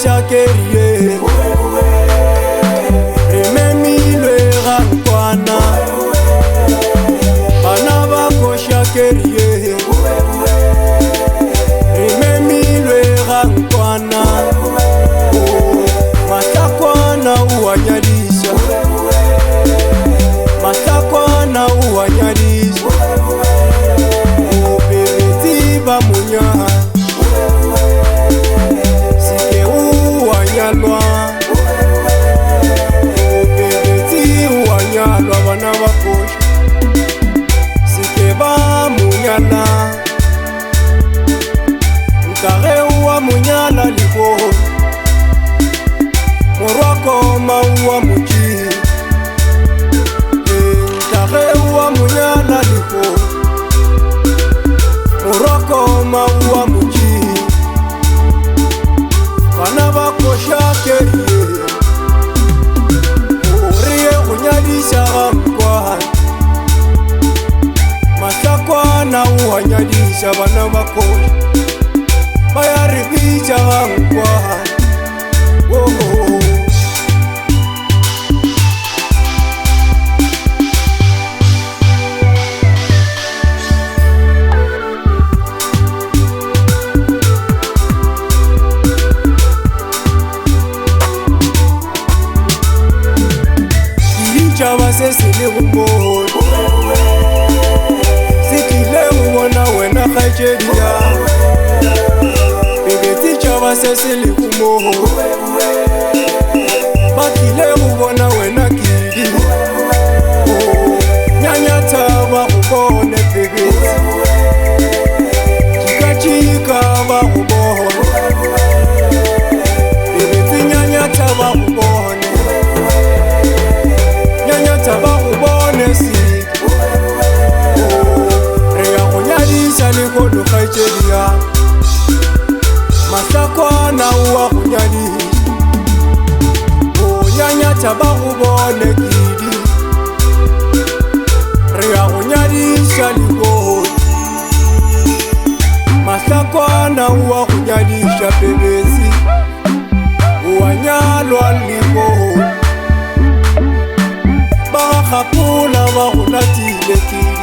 nyadisha kerie rememilwe rankwana bana bakosha kerie rememilwe rankwana matakwana uwanyadisha matakwana uwanyadisha ubebeti bamunya sike uwanyalwa ubebeti uwanyalwa bana bakosha sike bamunyala nkare uwamunyala liko morwako mauwa muji nkare uwamunyala liko morwako mauwa muji bana bakosha kerie uriye kunyadisha rankwana matakwana uwanyadisha bana bakosha bayaribisha rankwana Sesile umon sikile umona wena khajedia bebeti chaba sesile umon bakile umona wena kidi nyanya taba ubone bebeti chika ba ubone bebeti nyanya taba ubone taba ubone si reya kunyadisha nikodo kaichedia matakwana uwa kunyadisha nyanya taba ubone kidi reya kunyadisha nikodo matakwana uwa kunyadisha pebezi uwanyalwa nikodo bakapula bahulatile kili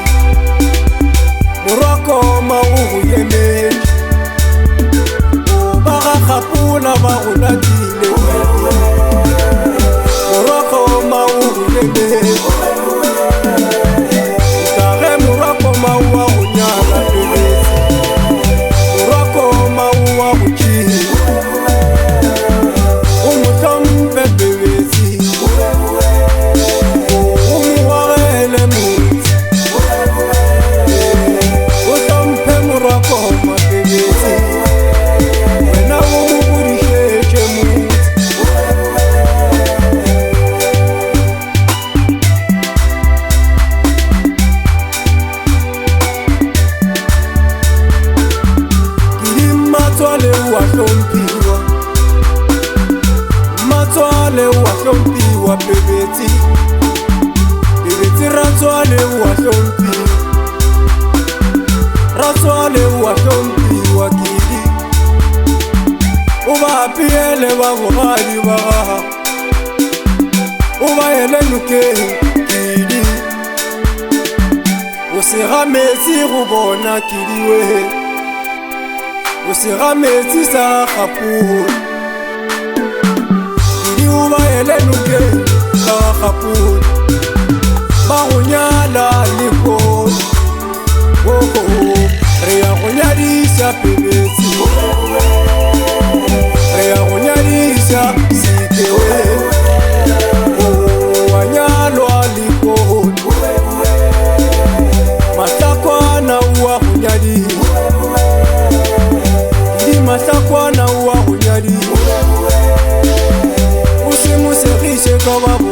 morwako mauhuyemeji bakapula bahulatile kili morwako mauhuyemeji utare morwako mauhunyala bebezi morwako mauhuji umutambe bebezi matwale wahlompiwa bebeti ratswale wahlompiwa kidi ubapiyele babogadi baga ubayele nuke kidi usiramesi gubona kidi we usiramesi sa khapur kidi ubayele nuke sa khapur bahunyala liko reya kunyadisha pebezi reya kunyadisha sikewe wanyalwa liko matakwana uwa kunyadisha idi matakwana uwa kunyadisha usimusekishe kababu